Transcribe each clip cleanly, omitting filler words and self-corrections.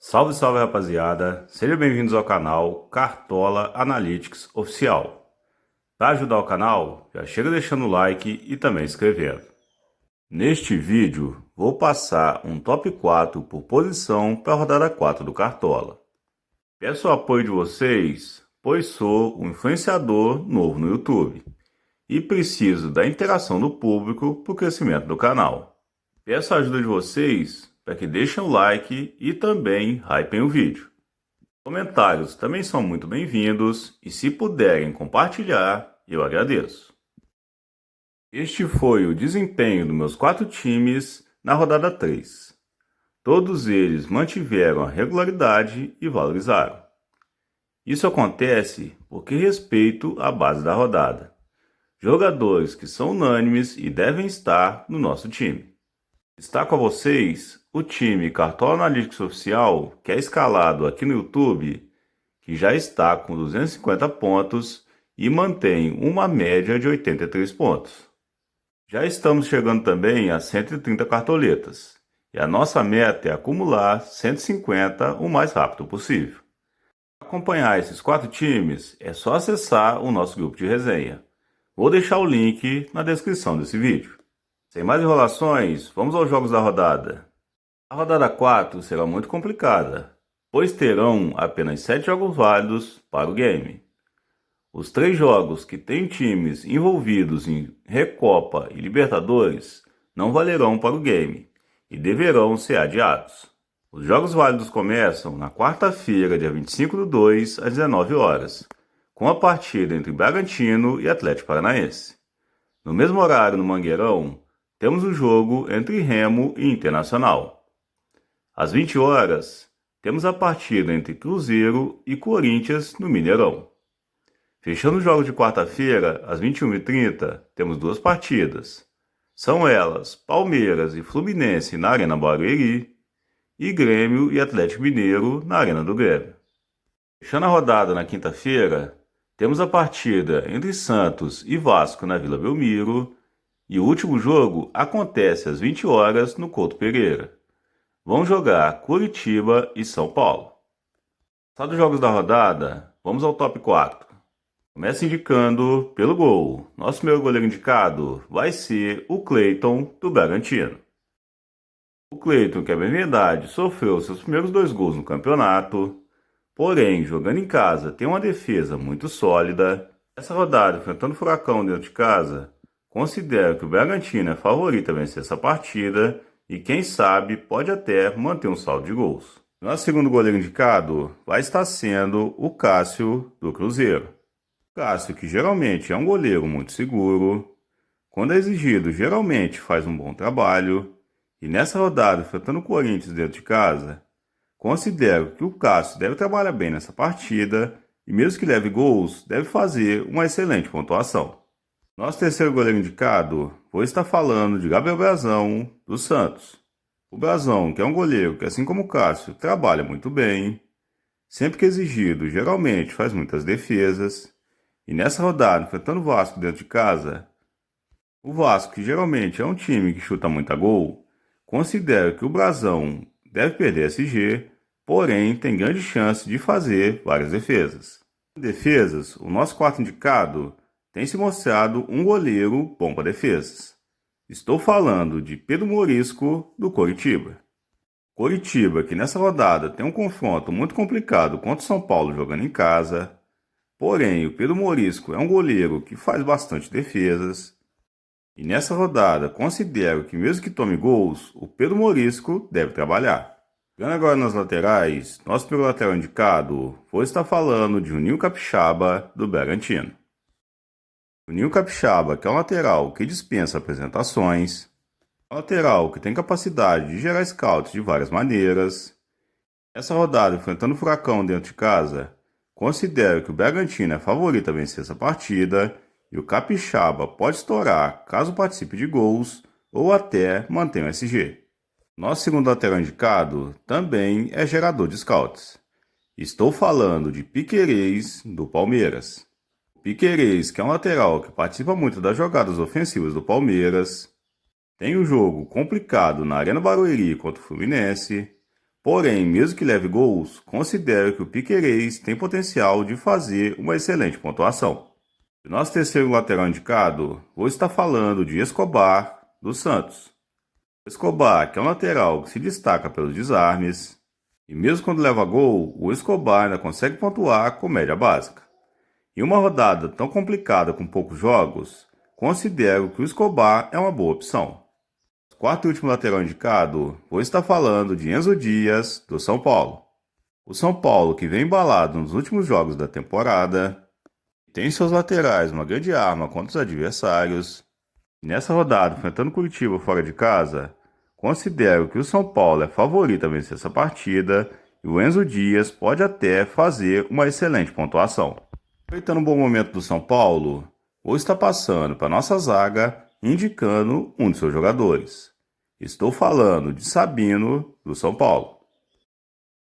Salve, salve rapaziada, sejam bem-vindos ao canal Cartola Analytics Oficial. Para ajudar o canal, já chega deixando o like e também inscrevendo. Neste vídeo, vou passar um top 4 por posição para a rodada 4 do Cartola. Peço o apoio de vocês, pois sou um influenciador novo no YouTube e preciso da interação do público para o crescimento do canal. Peço a ajuda de vocês para que deixem o like e também hypem o vídeo. Comentários também são muito bem-vindos e se puderem compartilhar, eu agradeço. Este foi o desempenho dos meus 4 times na rodada 3. Todos eles mantiveram a regularidade e valorizaram. Isso acontece porque respeito a base da rodada. Jogadores que são unânimes e devem estar no nosso time. Está com vocês o time Cartola Analytics Oficial, que é escalado aqui no YouTube, que já está com 250 pontos e mantém uma média de 83 pontos. Já estamos chegando também a 130 cartoletas, e a nossa meta é acumular 150 o mais rápido possível. Para acompanhar esses 4 times, é só acessar o nosso grupo de resenha. Vou deixar o link na descrição desse vídeo. Sem mais enrolações, vamos aos jogos da rodada. A rodada 4 será muito complicada, pois terão apenas 7 jogos válidos para o game. Os 3 jogos que têm times envolvidos em Recopa e Libertadores não valerão para o game e deverão ser adiados. Os jogos válidos começam na quarta-feira, dia 25/2, às 19 horas, com a partida entre Bragantino e Atlético Paranaense. No mesmo horário, no Mangueirão, temos o jogo entre Remo e Internacional. Às 20 horas, temos a partida entre Cruzeiro e Corinthians no Mineirão. Fechando os jogos de quarta-feira, às 21h30, temos 2 partidas. São elas Palmeiras e Fluminense na Arena Barueri e Grêmio e Atlético Mineiro na Arena do Grêmio. Fechando a rodada na quinta-feira, temos a partida entre Santos e Vasco na Vila Belmiro e o último jogo acontece às 20 horas no Couto Pereira. Vão jogar Curitiba e São Paulo. Passados os jogos da rodada, vamos ao top 4. Começa indicando pelo gol. Nosso primeiro goleiro indicado vai ser o Cleiton, do Bragantino. O Cleiton, que é bem verdade, sofreu seus primeiros 2 gols no campeonato, porém, jogando em casa, tem uma defesa muito sólida. Essa rodada, enfrentando o Furacão dentro de casa, considero que o Bragantino é favorito a vencer essa partida e, quem sabe, pode até manter um saldo de gols. Nosso segundo goleiro indicado vai estar sendo o Cássio, do Cruzeiro. Cássio, que geralmente é um goleiro muito seguro, quando é exigido, geralmente faz um bom trabalho, e nessa rodada, enfrentando o Corinthians dentro de casa, considero que o Cássio deve trabalhar bem nessa partida e, mesmo que leve gols, deve fazer uma excelente pontuação. Nosso terceiro goleiro indicado, vou estar falando de Gabriel Brazão, do Santos. O Brazão, que é um goleiro que, assim como o Cássio, trabalha muito bem, sempre que exigido, geralmente faz muitas defesas, e nessa rodada, enfrentando o Vasco dentro de casa, o Vasco, que geralmente é um time que chuta muito a gol, considero que o Brazão deve perder SG, porém tem grande chance de fazer várias defesas. Em defesas, o nosso quarto indicado tem se mostrado um goleiro bom para defesas. Estou falando de Pedro Morisco, do Coritiba. Coritiba, que nessa rodada tem um confronto muito complicado contra o São Paulo jogando em casa. Porém, o Pedro Morisco é um goleiro que faz bastante defesas. E nessa rodada, considero que mesmo que tome gols, o Pedro Morisco deve trabalhar. Chegando agora nas laterais, nosso primeiro lateral indicado, vou estar falando de Juninho Capixaba, do Bragantino. Juninho Capixaba, que é um lateral que dispensa apresentações, um lateral que tem capacidade de gerar scouts de várias maneiras. Nessa rodada, enfrentando o Furacão dentro de casa, considero que o Bragantino é favorito a vencer essa partida e o Capixaba pode estourar caso participe de gols ou até mantenha o SG. Nosso segundo lateral indicado também é gerador de scouts. Estou falando de Piquerez, do Palmeiras. Piquerez, que é um lateral que participa muito das jogadas ofensivas do Palmeiras, tem um jogo complicado na Arena Barueri contra o Fluminense, Porém, mesmo que leve gols, considero que o Piquerez tem potencial de fazer uma excelente pontuação. O nosso terceiro lateral indicado, vou estar falando de Escobar, do Santos. Escobar, que é um lateral que se destaca pelos desarmes, e mesmo quando leva gol, o Escobar ainda consegue pontuar com média básica. Em uma rodada tão complicada com poucos jogos, considero que o Escobar é uma boa opção. Quarto e último lateral indicado, vou estar falando de Enzo Dias, do São Paulo. O São Paulo, que vem embalado nos últimos jogos da temporada, tem em seus laterais uma grande arma contra os adversários. E nessa rodada, enfrentando Curitiba fora de casa, considero que o São Paulo é favorito a vencer essa partida e o Enzo Dias pode até fazer uma excelente pontuação. Aproveitando um bom momento do São Paulo, vou estar passando para nossa zaga indicando um de seus jogadores. Estou falando de Sabino, do São Paulo.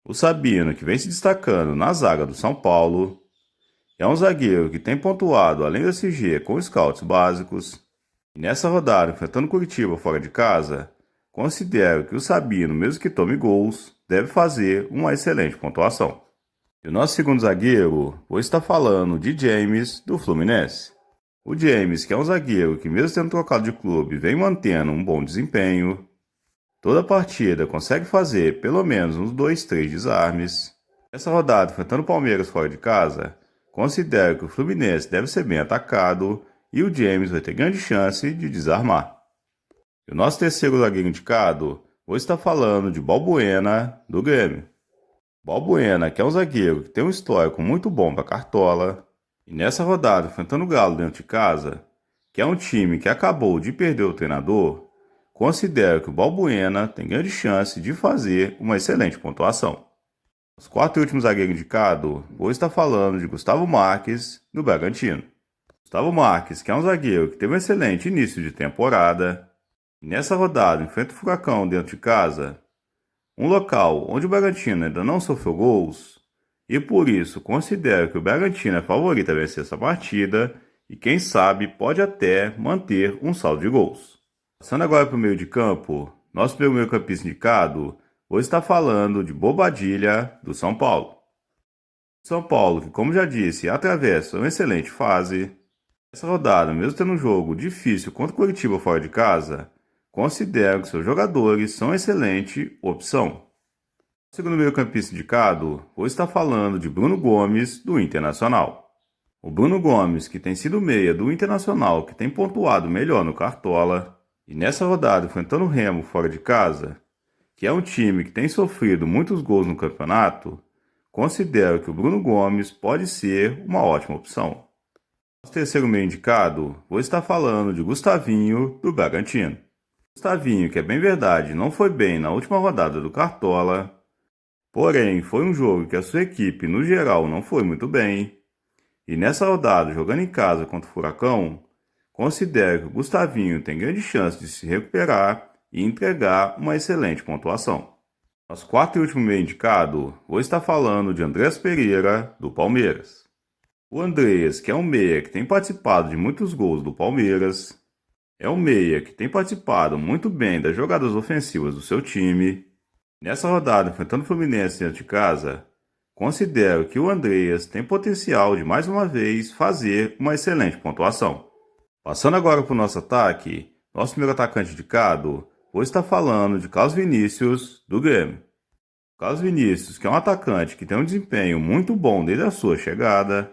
O Sabino, que vem se destacando na zaga do São Paulo, é um zagueiro que tem pontuado além do SG com scouts básicos. E nessa rodada, enfrentando Curitiba fora de casa, considero que o Sabino, mesmo que tome gols, deve fazer uma excelente pontuação. E o nosso segundo zagueiro, vou estar falando de James, do Fluminense. O James, que é um zagueiro que mesmo tendo trocado de clube, vem mantendo um bom desempenho. Toda partida consegue fazer pelo menos uns 2, 3 desarmes. Nessa rodada, enfrentando o Palmeiras fora de casa, considero que o Fluminense deve ser bem atacado e o James vai ter grande chance de desarmar. E o nosso terceiro zagueiro indicado, vou estar falando de Balbuena, do Grêmio. Balbuena, que é um zagueiro que tem um histórico muito bom para Cartola, e nessa rodada, enfrentando o Galo dentro de casa, que é um time que acabou de perder o treinador, considero que o Balbuena tem grande chance de fazer uma excelente pontuação. Os quatro últimos zagueiros indicados, vou estar falando de Gustavo Marques, do Bragantino. Gustavo Marques, que é um zagueiro que teve um excelente início de temporada, e nessa rodada enfrenta o Furacão dentro de casa, um local onde o Bragantino ainda não sofreu gols, e por isso considero que o Bragantino é favorito a vencer essa partida e quem sabe pode até manter um saldo de gols. Passando agora para o meio de campo, nosso primeiro meio-campista indicado, vou estar falando de Bobadilla, do São Paulo. São Paulo, que como já disse, atravessa uma excelente fase. Essa rodada, mesmo tendo um jogo difícil contra o Curitiba fora de casa, considero que seus jogadores são excelente opção. Segundo meio-campista indicado, vou estar falando de Bruno Gomes, do Internacional. O Bruno Gomes, que tem sido meia do Internacional, que tem pontuado melhor no Cartola, e nessa rodada enfrentando o Remo fora de casa, que é um time que tem sofrido muitos gols no campeonato, considero que o Bruno Gomes pode ser uma ótima opção. No terceiro meio indicado, vou estar falando de Gustavinho, do Bragantino. Gustavinho, que é bem verdade, não foi bem na última rodada do Cartola, porém foi um jogo que a sua equipe no geral não foi muito bem, e nessa rodada, jogando em casa contra o Furacão, considero que o Gustavinho tem grande chance de se recuperar e entregar uma excelente pontuação. Nosso quarto e último meio indicado, vou estar falando de Andrés Pereira, do Palmeiras. O Andrés, que é um meia que tem participado de muitos gols do Palmeiras, é um meia que tem participado muito bem das jogadas ofensivas do seu time. Nessa rodada, enfrentando o Fluminense dentro de casa, considero que o Andrés tem potencial de mais uma vez fazer uma excelente pontuação. Passando agora para o nosso ataque, nosso primeiro atacante indicado, vou estar falando de Carlos Vinícius, do Grêmio. Carlos Vinícius, que é um atacante que tem um desempenho muito bom desde a sua chegada,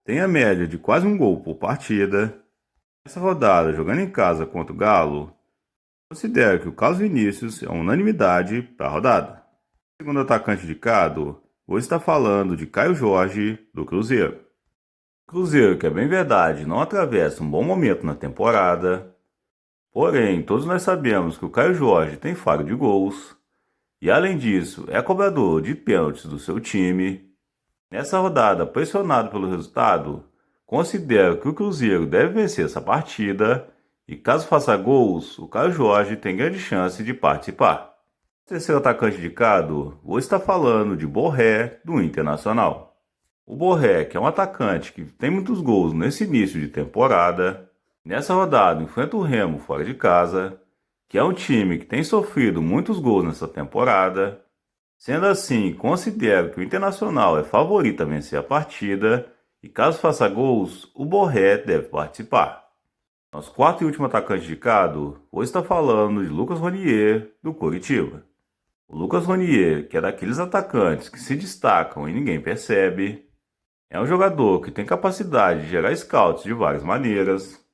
tem a média de quase um gol por partida. Nessa rodada, jogando em casa contra o Galo, considero que o Carlos Vinícius é uma unanimidade para a rodada. Segundo atacante indicado, vou estar falando de Caio Jorge, do Cruzeiro. Cruzeiro, que é bem verdade, não atravessa um bom momento na temporada, porém, todos nós sabemos que o Caio Jorge tem faro de gols, e além disso, é cobrador de pênaltis do seu time. Nessa rodada, pressionado pelo resultado, considero que o Cruzeiro deve vencer essa partida e caso faça gols, o Caio Jorge tem grande chance de participar. O terceiro atacante indicado, vou estar falando de Borré, do Internacional. O Borré, que é um atacante que tem muitos gols nesse início de temporada, nessa rodada enfrenta o Remo fora de casa, que é um time que tem sofrido muitos gols nessa temporada, Sendo assim, considero que o Internacional é favorito a vencer a partida e caso faça gols, o Borré deve participar. Nosso quarto e último atacante indicado, hoje está falando de Lucas Ronier, do Coritiba. O Lucas Ronier, que é daqueles atacantes que se destacam e ninguém percebe, é um jogador que tem capacidade de gerar scouts de várias maneiras.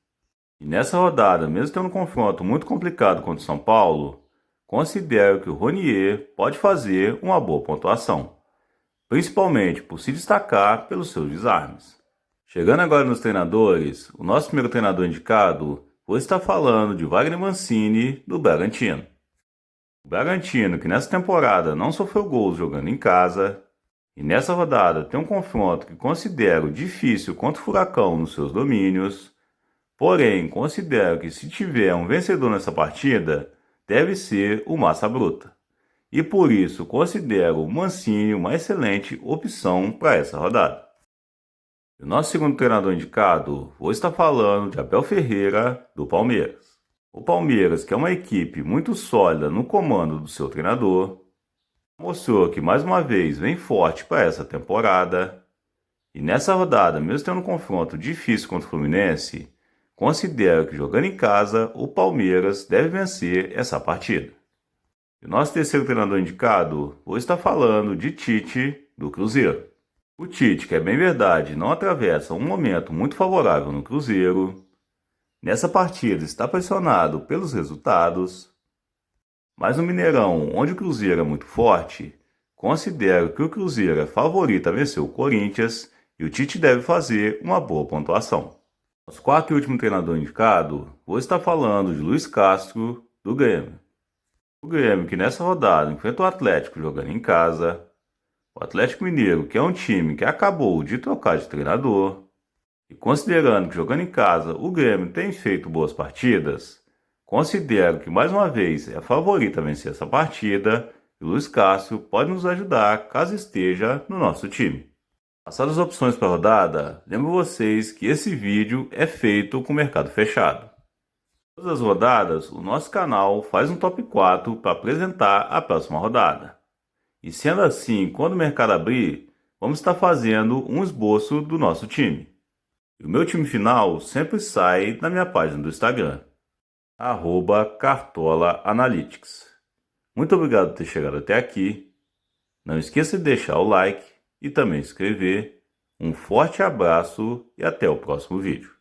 E nessa rodada, mesmo tendo um confronto muito complicado contra o São Paulo, considero que o Ronier pode fazer uma boa pontuação, principalmente por se destacar pelos seus desarmes. Chegando agora nos treinadores, o nosso primeiro treinador indicado hoje está falando de Wagner Mancini, do Bragantino. O Bragantino, que nessa temporada não sofreu gols jogando em casa, e nessa rodada tem um confronto que considero difícil contra o Furacão nos seus domínios, porém considero que se tiver um vencedor nessa partida, deve ser o Massa Bruta. E por isso considero o Mancini uma excelente opção para essa rodada. O nosso segundo treinador indicado hoje está falando de Abel Ferreira, do Palmeiras. O Palmeiras, que é uma equipe muito sólida no comando do seu treinador, mostrou que mais uma vez vem forte para essa temporada. E nessa rodada, mesmo tendo um confronto difícil contra o Fluminense, considero que jogando em casa, o Palmeiras deve vencer essa partida. E o nosso terceiro treinador indicado hoje está falando de Tite, do Cruzeiro. O Tite, que é bem verdade, não atravessa um momento muito favorável no Cruzeiro. Nessa partida está pressionado pelos resultados. Mas no Mineirão, onde o Cruzeiro é muito forte, considero que o Cruzeiro é favorito a vencer o Corinthians e o Tite deve fazer uma boa pontuação. Nosso quarto e último treinador indicado hoje está falando de Luiz Castro, do Grêmio. O Grêmio, que nessa rodada enfrenta o Atlético jogando em casa. O Atlético Mineiro, que é um time que acabou de trocar de treinador, e considerando que jogando em casa o Grêmio tem feito boas partidas, considero que mais uma vez é a favorita a vencer essa partida e o Luiz Castro pode nos ajudar caso esteja no nosso time. Passadas as opções para a rodada, lembro vocês que esse vídeo é feito com o mercado fechado. Todas as rodadas, o nosso canal faz um top 4 para apresentar a próxima rodada. E sendo assim, quando o mercado abrir, vamos estar fazendo um esboço do nosso time. E o meu time final sempre sai na minha página do Instagram, @cartolaanalytics. Muito obrigado por ter chegado até aqui. Não esqueça de deixar o like e também se inscrever. Um forte abraço e até o próximo vídeo.